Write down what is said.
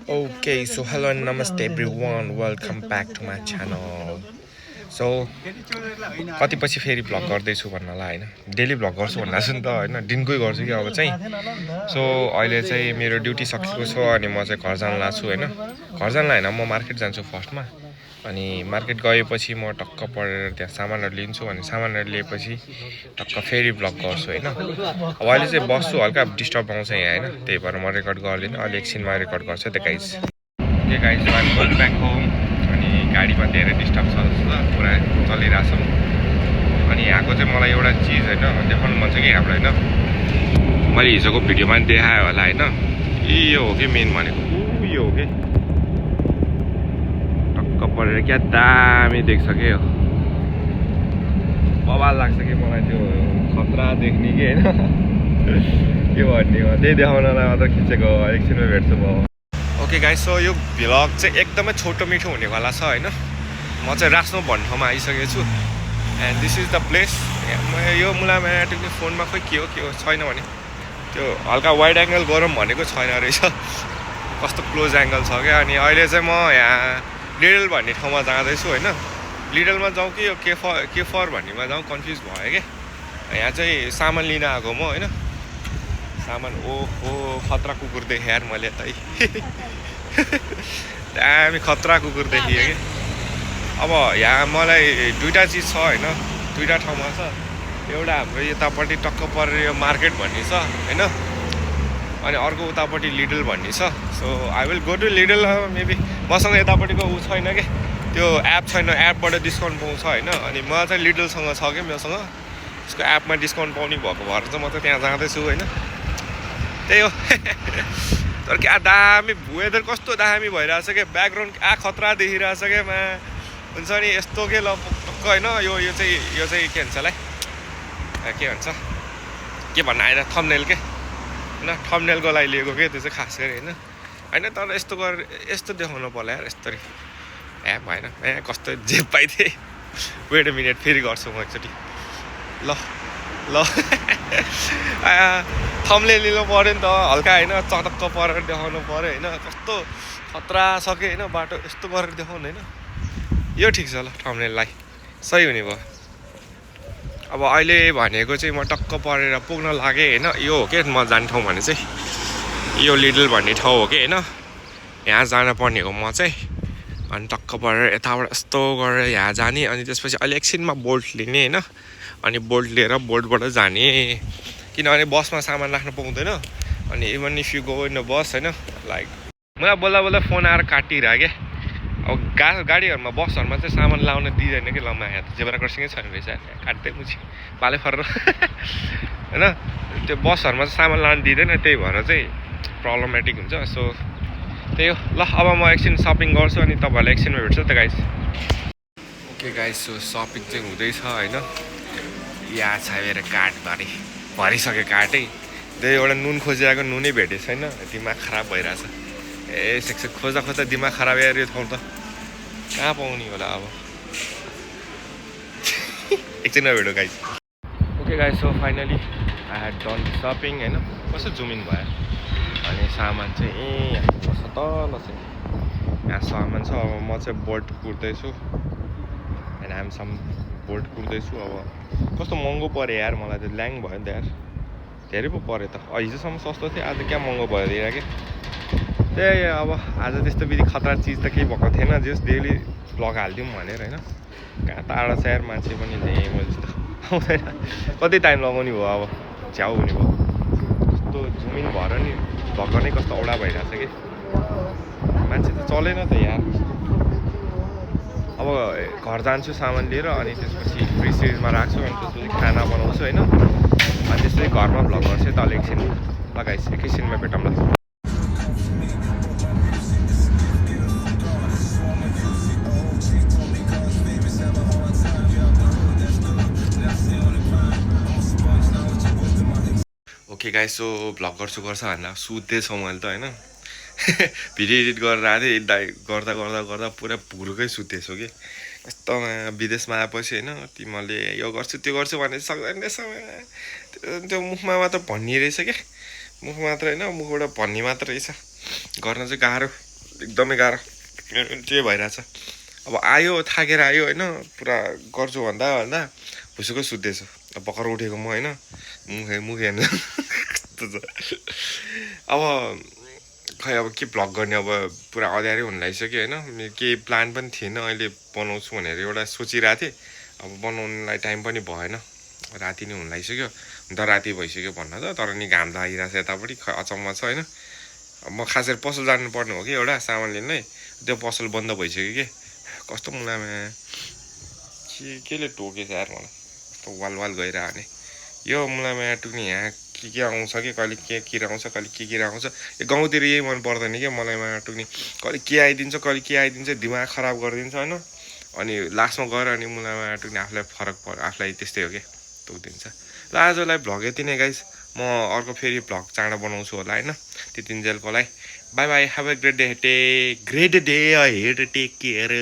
Okay, so hello and namaste everyone. Welcome back to my channel. So कति पछि फेरि vlog गर्दैछु भन्नला हैन डेली भ्लग गर्छु भन्ना छु नि त हैन दिनकै गर्छु कि अब चाहिँ सो अहिले चाहिँ मेरो ड्युटी सकिएको छ अनि म चाहिँ घर जान लाग्छु हैन घर जान हैन म मार्केट जान्छु फर्स्टमा अनि मार्केट गएपछि म टक्क परेर त्यहाँ सामानहरु लिन्छु अनि सामानहरु लिएपछि टक्क फेरि भ्लग गर्छु हैन अब अहिले चाहिँ बस्छु हल्का डिस्टर्ब आउँछ यहाँ हैन त्यही भएर म रेकर्ड गर्दिन अलि एकछिनमा रेकर्ड गर्छु त गाइस के guys I am going back home अनि गाडीमा धेरै डिस्टर्ब छ जस्तो पुरा चलिरहेछ अनि यहाँको चाहिँ मलाई एउटा चीज हैन देखाउनु मन छ कि हाम्रो हैन मैले हिजोको भिडियोमा पनि देखाए होला हैन यो हो कि मेन भनेको यो हो कि टक्क परेर क्या दामी देख्छ के हो बवाल लाग्छ कि मलाई त्यो खतरा देख्ने कि हैन के भन्ने हो त्यही देखाउनलाई मात्र खिचेको हो एकछिनमा भेट्छु म ओके गाइस सो यो भ्लग चाहिँ एकदमै छोटो मिठो हुनेवाला छ हैन म चाहिँ रास्नो भन्ने ठाउँमा आइसकेको छु and this is the place यो मुलामायाटिकले फोनमा खोइ के हो छैन भने त्यो हल्का वाइड एङ्गल गरौँ भनेको छैन रहेछ कस्तो क्लोज एङ्गल छ क्या अनि अहिले चाहिँ म यहाँ लिडल भन्ने ठाउँमा जाँदैछु हैन लिडलमा जाउँ कि यो के फर भन्नेमा जाउँ कन्फ्युज भयो क्या यहाँ चाहिँ सामान लिन आएको म हैन सामान ओहो खतरा कुकुर देखेँ यार मैले त दामी खतरा कुकुर देखियो कि अब यहाँ मलाई दुईटा चिज छ हैन दुईटा ठाउँमा छ एउटा हाम्रो यतापट्टि टक्क परेर यो मार्केट भन्ने छ हैन अनि अर्को उतापट्टि लिडल भन्ने छ so I will go to Lidl maybe मसँग यतापट्टिको ऊ छैन कि त्यो एप छैन एपबाट डिस्काउन्ट पाउँछ हैन अनि म चाहिँ लिडलसँग छ कि मसँग यसको एपमा डिस्काउन्ट पाउने भएको भएर चाहिँ म त त्यहाँ जाँदैछु हैन त्यही हो तर क्या दामी वेदर कस्तो दामी भइरहेछ क्या ब्याकग्राउन्ड क्या खतरा देखिरहेछ क्या मा हुन्छ नि यस्तो के ल टक्क हैन यो चाहिँ के भन्छ होला के भन्छ के भन्न आएर थम्बनेल के हैन थम्बनेलको लागि लिएको के त्यो चाहिँ खास गरी हैन तर यस्तो गरेर यस्तो देखाउनु पर्ला यार यस्तरी भएन कस्तो जे पाइदिए वेट अ मिनट फेरि गर्छु म एकचोटि ल थम्बनेल लिनु पऱ्यो नि त हल्का हैन चटक्क परेर देखाउनु पऱ्यो हैन कस्तो खतरा छ कि हैन बाटो यस्तो गरेर देखाउनु हैन यो ठिक छ ल थम्बनेललाई सही हुने भयो अब अहिले भनेको चाहिँ म टक्क परेर पुग्न लागेँ हैन यो हो के म जाने ठाउँ भने चाहिँ यो लिडल भन्ने ठाउँ हो कि हैन यहाँ जान पर्ने हो म चाहिँ अनि टक्क परेर यताबाट यस्तो गरेर यहाँ जाने अनि त्यसपछि अहिले एकछिनमा बोल्ट लिने हैन अनि बोल्ट लिएर बोल्टबाट जाने किनभने बसमा सामान राख्नु पाउँदैन अनि even if you go in the bus हैन लाइक मलाई बोल्दा फोन आएर काटिरह क्या अब गाडीहरूमा बसहरूमा चाहिँ सामान लाउन दिँदैन कि लम्बा यहाँ त जेब्रा क्रसिङै छैन रहेछ काट्दै मुछि पाले फरेर हैन त्यो बसहरूमा चाहिँ सामान लाउन दिँदैन त्यही भएर चाहिँ प्रब्लमेटिक हुन्छ सो त्यही हो ल अब म एकछिन सपिङ गर्छु अनि तपाईँहरूलाई एकछिनमा भेट्छु त guys okay guys so shopping चाहिँ हुँदैछ हैन यहाँ छ मेरो कार्ड भरिसक्यो कार्डै त्यही एउटा नुन खोजिरहेको नुनै भेटेको छैन दिमाग खराब भइरहेछ सेक्सन खोज्दा दिमाग खराब यार यो ठाउँ त कहाँ पाउने होला अब एकछिनमा भेटौँ guys okay guys so finally I had done shopping हैन कस्तो जुमिन भयो अनि सामान चाहिँ यहाँ कस्तो तल चाहिँ यहाँ सामान छ अब म चाहिँ बोल्ट कुर्दैछु एन्ड आइएम सम बोल्ट कुर्दैछु अब कस्तो महँगो पऱ्यो यार मलाई त ल्याङ भयो नि त यार धेरै पो पऱ्यो त हिजोसम्म सस्तो थियो आज क्या महँगो भयो दिएर कि त्यही अब आज त्यस्तो विधि खतरा चिज त केही भएको थिएन जस डेली भ्लग हालिदिउँ भनेर हैन कहाँ टाढा छ यार मान्छे पनि म जस्तो आउँदैन कति टाइम लगाउने भयो अब झ्याउ हुने भयो कस्तो जुमिन भएर नि भग नै कस्तो औडा भइरहेछ कि मान्छे त चलेन त यार अब घर जान्छु सामान लिएर अनि त्यसपछि फ्रिजमा राख्छु अनि त्यसपछि खाना बनाउँछु हैन अनि त्यसपछि घरमा भ्लग गर्छु त एकछिन लगाइस एकैछिनमा भेटौँ ल ओके गाइस सो भ्लग गर्छु भनेर सुत्दैछौँ मैले त हैन भिडियो एडिट गरेर आएको थिएँ गर्दा पुरा भुरुकै सुतेछु कि यस्तो विदेशमा आएपछि हैन तिमीले यो गर्छु त्यो गर्छु भने सक्दैन रहेछ त्यो मुखमा मात्र भन्ने रहेछ क्या मुख मात्र हैन मुखबाट भन्ने मात्र रहेछ गर्न चाहिँ गाह्रो एकदमै गाह्रो त्यही भइरहेछ अब आयो थाकेर आयो होइन पुरा गर्छु भन्दा भन्दा भुसुक्कै सुत्दैछु अब भर्खर उठेको म होइन मुख हेर्नु कस्तो छ अब खै अब के भ्लग गर्ने अब पुरा अँध्यारै हुन लागिसक्यो होइन केही प्लान पनि थिएन अहिले बनाउँछु भनेर एउटा सोचिरहेको थिएँ अब बनाउनुलाई टाइम पनि भएन राति नै हुन लागिसक्यो अन्त राति भइसक्यो भन्न त तर नि घाम लागिरहेको छ यतापट्टि अचम्म छ होइन म खास गरी पसल जानुपर्ने हो कि एउटा सामान लिनै त्यो पसल बन्द भइसक्यो कि कस्तो मुलामा केले टोकेछ यार मलाई कस्तो वाल वाल गइरहेको नि यो मुलामा टुक्ने यहाँ के आउँछ कि कहिले के किरा आउँछ कहिले के किरा आउँछ गाउँतिर यही मन पर्दैन क्या मलाई माया टुक्ने कहिले के आइदिन्छ कहिले के आइदिन्छ दिमाग खराब गरिदिन्छ होइन अनि लास्टमा गएर अनि मुलामा टुक्ने आफूलाई फरक पर्छ आफूलाई त्यस्तै हो क्या टोकिदिन्छ ल आजलाई भ्लग यति नै गाइस म अर्को फेरि भ्लग चाँडो बनाउँछु होला होइन त्यतिन्जेलको लागि bye bye have a great day take great day ahead take care